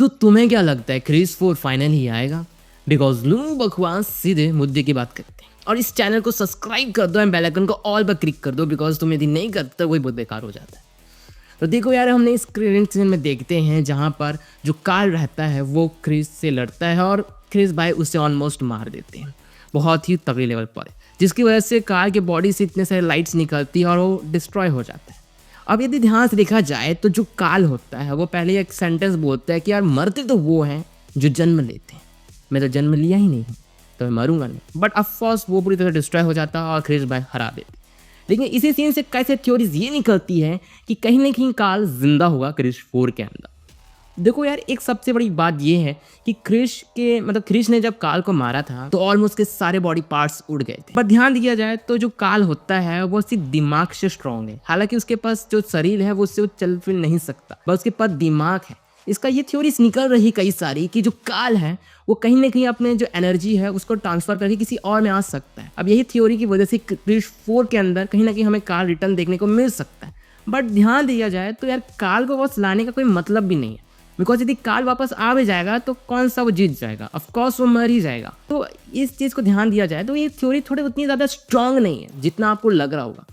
सो तुम्हें क्या लगता है क्रिस 4 फाइनल ही आएगा? बिकॉज लोग बकवास सीधे मुद्दे की बात करते हैं। और इस चैनल को सब्सक्राइब कर दो एंड बेल आइकन को ऑल पर क्लिक कर दो, बिकॉज तुम यदि नहीं करते तो वही बहुत बेकार हो जाता है। तो देखो यार, हमने इस सीजन में देखते हैं जहाँ पर जो कार्ल रहता है वो क्रिस से लड़ता है और क्रिस भाई उसे ऑलमोस्ट मार देते हैं बहुत ही तगड़े लेवल पर, जिसकी वजह से कार्ल के बॉडी से इतने सारे लाइट्स निकलती है और वो डिस्ट्रॉय हो जाता है। अब यदि ध्यान से देखा जाए तो जो कार्ल होता है वो पहले एक सेंटेंस बोलता है कि यार मरते तो वो हैं जो जन्म लेते हैं, मैं तो जन्म लिया ही नहीं तो मैं मरूंगा नहीं। बट ऑफकोर्स वो पूरी तरह डिस्ट्रॉय हो जाता है और क्रिस भाई हरा देते। लेकिन इसी सीन से कैसे थ्योरीज ये निकलती है कि कहीं ना कहीं कार्ल जिंदा होगा क्रिस 4 के अंदर। देखो यार, एक सबसे बड़ी बात ये है कि क्रिस ने जब कार्ल को मारा था तो ऑलमोस्ट के सारे बॉडी पार्ट्स उड़ गए थे। पर ध्यान दिया जाए तो जो कार्ल होता है वो सिर्फ दिमाग से स्ट्रांग है। हालांकि उसके पास जो शरीर है वो उससे चल फिर नहीं सकता, बस उसके पास दिमाग है। इसका ये थ्योरीज निकल रही कई सारी कि जो कार्ल है वो कहीं ना कहीं अपने जो एनर्जी है उसको ट्रांसफर करके किसी और में आ सकता है। अब यही थ्योरी की वजह से क्रिस 4 के अंदर कहीं ना कहीं हमें कार्ल रिटर्न देखने को मिल सकता है। बट ध्यान दिया जाए तो यार कार्ल को वापस लाने का कोई मतलब भी नहीं है, बिकॉज यदि कार्ल वापस आ भी जाएगा तो कौन सा वो जीत जाएगा? ऑफकोर्स वो मर ही जाएगा। तो इस चीज़ को ध्यान दिया जाए तो ये थ्योरी थोड़ी उतनी ज़्यादा स्ट्रांग नहीं है जितना आपको लग रहा होगा।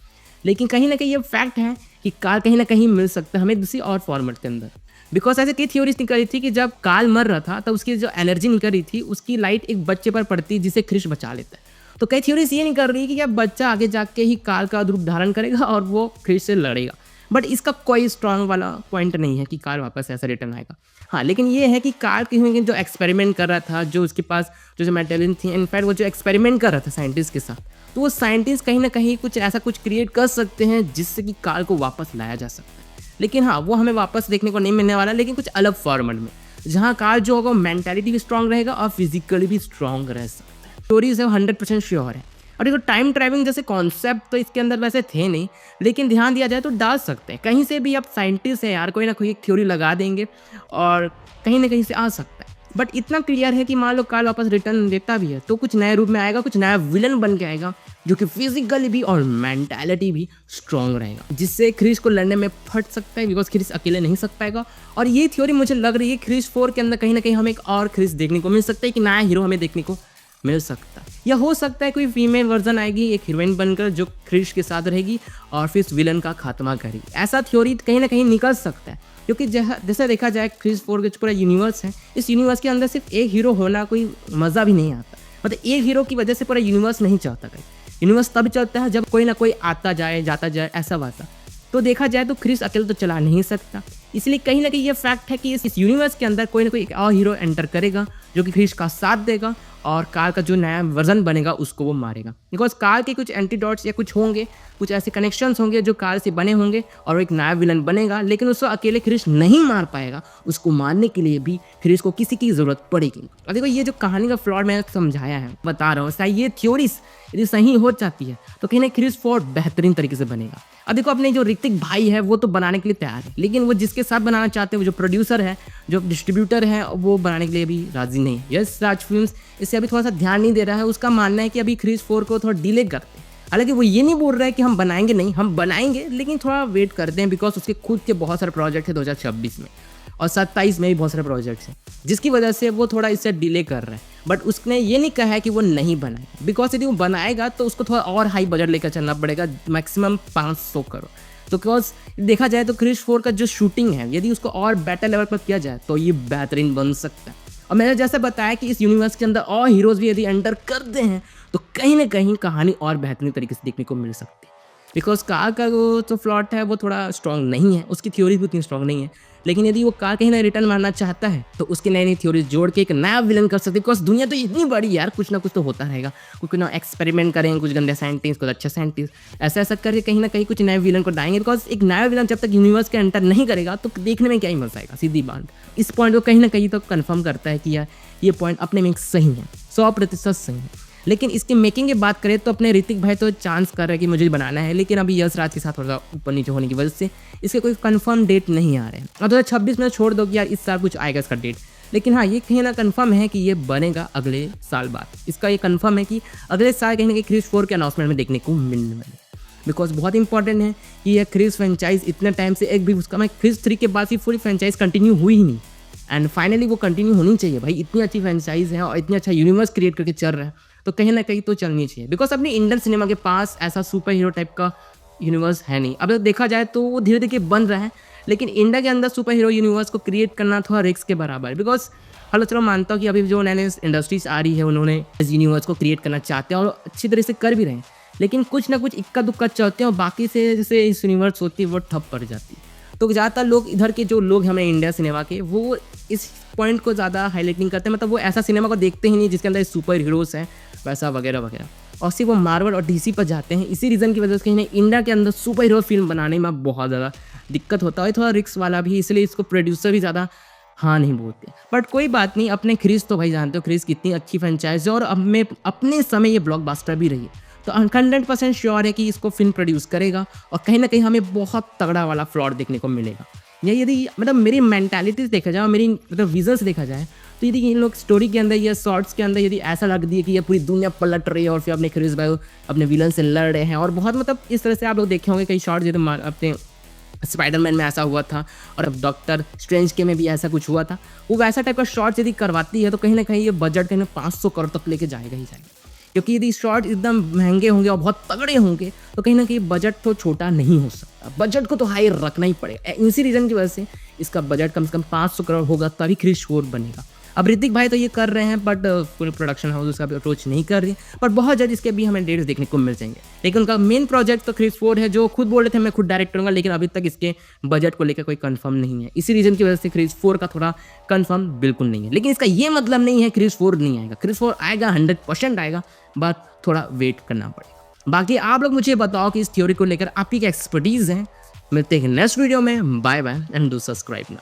लेकिन कहीं ना कहीं ये फैक्ट है कि कार्ल कहीं ना कहीं मिल सकता है हमें दूसरी और फॉर्मेट के अंदर। बिकॉज ऐसे कई थ्योरीज निकल रही थी कि जब कार्ल मर रहा था तब उसकी जो एनर्जी निकल रही थी उसकी लाइट एक बच्चे पर पड़ती जिसे क्रिस बचा लेता है। तो कई थ्योरीज ये निकल रही है कि क्या बच्चा आगे जाके ही कार्ल का रूप धारण करेगा और वो क्रिस से लड़ेगा। बट इसका कोई स्ट्रांग वाला पॉइंट नहीं है कि कार्ल वापस ऐसा रिटर्न आएगा। हाँ, लेकिन ये है कि कार्ल कहीं जो एक्सपेरिमेंट कर रहा था, जो उसके पास जो मेटेरियल थी, इनफैक्ट वो जो एक्सपेरिमेंट कर रहा था साइंटिस्ट के साथ, तो वो साइंटिस्ट कहीं ना कहीं कुछ ऐसा कुछ क्रिएट कर सकते हैं जिससे कि कार्ल को वापस लाया जा सकता है। लेकिन हाँ, वो हमें वापस देखने को नहीं मिलने वाला, लेकिन कुछ अलग फॉर्मेट में, जहाँ कार्ल जो होगा मेंटालिटी भी स्ट्रांग रहेगा और फिजिकली भी स्ट्रांग रह सकता है। स्टोरीज है 100% श्योर है। और देखो, टाइम ट्रैवलिंग जैसे कॉन्सेप्ट तो इसके अंदर वैसे थे नहीं, लेकिन ध्यान दिया जाए तो डाल सकते हैं। कहीं से भी आप साइंटिस्ट है यार, कोई ना कोई एक थ्योरी लगा देंगे और कहीं ना कहीं से आ सकता है। बट इतना क्लियर है कि मान लो कार्ल वापस रिटर्न देता भी है तो कुछ नए रूप में आएगा, कुछ नया विलन बन के आएगा जो कि फिजिकली भी और मेंटालिटी भी स्ट्रांग रहेगा, जिससे क्रिस को लड़ने में फट सकता है, बिकॉज क्रिस अकेले नहीं सक पाएगा। और ये थ्योरी मुझे लग रही है क्रिस 4 के अंदर कहीं ना कहीं हमें एक और क्रिस देखने को मिल सकता है, कि नया हीरो हमें देखने को मिल सकता है। या हो सकता है कोई फीमेल वर्जन आएगी एक हीरोइन बनकर जो क्रिस के साथ रहेगी और फिर विलन का खात्मा करेगी। ऐसा थ्योरी कहीं ना कहीं निकल सकता है, क्योंकि जैसे देखा जाए क्रिस 4 के पूरा यूनिवर्स है, इस यूनिवर्स के अंदर सिर्फ एक हीरो होना कोई मज़ा भी नहीं आता। मतलब एक हीरो की वजह से पूरा यूनिवर्स नहीं चलता। कहीं यूनिवर्स तब चलता है जब कोई ना कोई आता जाए जाता जाए, ऐसा वैसा। तो देखा जाए तो क्रिस अकेले तो चला नहीं सकता, इसलिए कहीं ना कहीं ये फैक्ट है कि इस यूनिवर्स के अंदर कोई ना कोई एक और हीरो एंटर करेगा जो कि क्रिस का साथ देगा और कार्ल का जो नया वर्जन बनेगा उसको वो मारेगा। बिकॉज कार्ल के कुछ एंटीडोट्स या कुछ होंगे, कुछ ऐसे कनेक्शंस होंगे जो कार्ल से बने होंगे और वो एक नया विलन बनेगा, लेकिन उसको अकेले क्रिस नहीं मार पाएगा। उसको मारने के लिए भी क्रिस को किसी की ज़रूरत पड़ेगी। और देखो, ये जो कहानी का फ्लॉट मैंने समझाया है, बता रहा हूँ, शायद ये थ्योरीज यदि सही हो जाती है तो कहीं ना क्रिस 4 बेहतरीन तरीके से बनेगा। अब देखो, अपने जो ऋतिक भाई है वो तो बनाने के लिए तैयार है, लेकिन वो जिसके साथ बनाना चाहते हैं, वो जो प्रोड्यूसर है, जो डिस्ट्रीब्यूटर है, वो बनाने के लिए भी राजी नहीं है। यस राज फिल्म्स इससे अभी थोड़ा सा ध्यान नहीं दे रहा है। उसका मानना है कि अभी क्रिस 4 को थोड़ा डिले करते हैं। हालांकि वो ये नहीं बोल रहा है कि हम बनाएंगे नहीं, हम बनाएंगे, लेकिन थोड़ा वेट करते हैं, बिकॉज उसके खुद के बहुत सारे प्रोजेक्ट है 2026 में और 27 में भी बहुत सारे प्रोजेक्ट्स हैं, जिसकी वजह से वो थोड़ा इससे डिले कर रहा है। बट उसने ये नहीं कहा है कि वो नहीं बनाएगा, बिकॉज यदि वो बनाएगा तो उसको थोड़ा और हाई बजट लेकर चलना पड़ेगा, मैक्सिमम 500 करोड़। तो बिकॉज देखा जाए तो क्रिस 4 का जो शूटिंग है, यदि उसको और बेटर लेवल पर किया जाए तो ये बेहतरीन बन सकता है। और मैंने जैसे बताया कि इस यूनिवर्स के अंदर और हीरोज़ भी यदि एंटर करते हैं तो कहीं ना कहीं कहानी और बेहतरीन तरीके से देखने को मिल सकती है। बिकॉज कार्ल का वो जो प्लॉट है वो थोड़ा स्ट्रॉन्ग नहीं है, उसकी थ्योरी भी उतनी स्ट्रॉन्ग नहीं है, लेकिन यदि वो कार्ल कहीं ना रिटर्न मारना चाहता है तो उसकी नई नई थ्योरीज जोड़ के एक नया विलन कर सकते हैं। बिकॉज दुनिया तो इतनी बड़ी यार, कुछ ना कुछ तो होता रहेगा, कुछ ना एक्सपेरिमेंट करेंगे, कुछ गंदे साइंटिस्ट, कुछ अच्छे साइंटिस्ट, ऐसा ऐसा करके कहीं ना कहीं कुछ नए विलन को लाएंगे। बिकॉज एक नया विलन जब तक यूनिवर्स के एंटर नहीं करेगा तो देखने में क्या ही मजा आएगा, सीधी बात। इस पॉइंट को कहीं ना कहीं तो कन्फर्म करता है कि यार ये पॉइंट अपने में सही है, 100% सही है। लेकिन इसकी मेकिंग की बात करें तो अपने ऋतिक भाई तो चांस कर रहे हैं कि मुझे बनाना है, लेकिन अभी यश राज के साथ थोड़ा सा ऊपर नीचे होने की वजह से इसके कोई कंफर्म डेट नहीं आ रहे हैं। और 2026 में छोड़ दो कि यार इस साल कुछ आएगा इसका डेट, लेकिन हाँ, ये कहीं ना कंफर्म है कि ये बनेगा अगले साल बाद। इसका ये कंफर्म है कि अगले साल कहीं ना कहीं क्रिस 4 के अनाउंसमेंट में देखने को मिलने वाले, बिकॉज बहुत इंपॉर्टेंट है कि यह क्रिस फ्रेंचाइज इतने टाइम से एक भी उसका, मैं क्रिस 3 के बाद ही पूरी फ्रेंचाइज कंटिन्यू हुई ही नहीं, एंड फाइनली वो कंटिन्यू होनी चाहिए भाई। इतनी अच्छी फ्रेंचाइज है और इतना अच्छा यूनिवर्स क्रिएट करके चल रहा है, तो कहीं ना कहीं तो चलनी चाहिए। बिकॉज अपनी इंडियन सिनेमा के पास ऐसा सुपर हीरो टाइप का यूनिवर्स है नहीं। अब देखा जाए तो वो धीरे धीरे बन रहा है, लेकिन इंडिया के अंदर सुपर हीरो यूनिवर्स को क्रिएट करना थोड़ा रिस्क के बराबर है। बिकॉज हलो चलो मानता हूँ कि अभी जो नए नए इंडस्ट्रीज आ रही है उन्होंने इस यूनिवर्स को क्रिएट करना चाहते हैं और अच्छी तरह से कर भी रहे हैं, लेकिन कुछ ना कुछ इक्का दुक्का चलते हैं और बाकी से जैसे इस यूनिवर्स होती है वो ठप पड़ जाती है। तो ज़्यादातर लोग इधर के जो लोग हमें इंडिया सिनेमा के वो इस पॉइंट को ज़्यादा हाईलाइट नहीं करते, मतलब वो ऐसा सिनेमा को देखते ही नहीं जिसके अंदर सुपर हीरोज़ हैं वैसा वगैरह वगैरह, और सिर्फ वो मार्वल और डीसी पर जाते हैं। इसी रीज़न की वजह से कहीं ना इंडिया के अंदर सुपर हीरो फिल्म बनाने में बहुत ज़्यादा दिक्कत होता है, थोड़ा रिस्क वाला भी, इसलिए इसको प्रोड्यूसर भी ज़्यादा हाँ नहीं बोलते। बट कोई बात नहीं, अपने क्रिस तो भाई जानते हो क्रिस कितनी अच्छी फ्रेंचाइज है और अब में अपने समय ये ब्लॉकबस्टर भी रही है, तो 100% श्योर है कि इसको फिल्म प्रोड्यूस करेगा और कहीं ना कहीं हमें बहुत तगड़ा वाला फ्लॉट देखने को मिलेगा। या यदि मतलब मेरी मैंटालिटी देखा जाए, मेरी मतलब विजन्स देखा जाए, तो यदि इन लोग स्टोरी के अंदर या शॉर्ट्स के अंदर यदि ऐसा लग दिया कि ये पूरी दुनिया पलट रही है और फिर अपने क्रिस भाई अपने विलन से लड़ रहे हैं और बहुत मतलब इस तरह से आप लोग देखे होंगे कई शॉर्ट्स यदि अपने स्पाइडरमैन में ऐसा हुआ था और अब डॉक्टर स्ट्रेंज के में भी ऐसा कुछ हुआ था, वो वैसा टाइप का शॉर्ट यदि करवाती है तो कहीं ना कहीं ये बजट कहीं 500 करोड़ तक लेके जाएगा ही जाएगा। क्योंकि यदि शॉर्ट एकदम महंगे होंगे और बहुत तगड़े होंगे तो कहीं ना कहीं बजट तो छोटा नहीं हो सकता, बजट को तो हाई रखना ही पड़ेगा। इसी रीज़न की वजह से इसका बजट कम से कम 500 करोड़ होगा तभी क्रिस 4 बनेगा। अब ऋतिक भाई तो ये कर रहे हैं बट पूरे प्रोडक्शन हाउस उसका भी अप्रोच नहीं कर रही है, बट बहुत जल्द इसके भी हमें डेट्स देखने को मिल जाएंगे। लेकिन उनका मेन प्रोजेक्ट तो क्रिस 4 है, जो खुद बोल रहे थे मैं खुद डायरेक्ट करूँगा, लेकिन अभी तक इसके बजट को लेकर कोई कंफर्म नहीं है। इसी रीजन की वजह से क्रिस 4 का थोड़ा कंफर्म बिल्कुल नहीं है। लेकिन इसका ये मतलब नहीं है क्रिस 4 नहीं आएगा, क्रिस 4 आएगा, 100% आएगा, बट थोड़ा वेट करना पड़ेगा। बाकी आप लोग मुझे बताओ कि इस थ्योरी को लेकर आपकी क्या एक्सपर्टीज़ है। मिलते हैं नेक्स्ट वीडियो में, bye bye and do subscribe ना।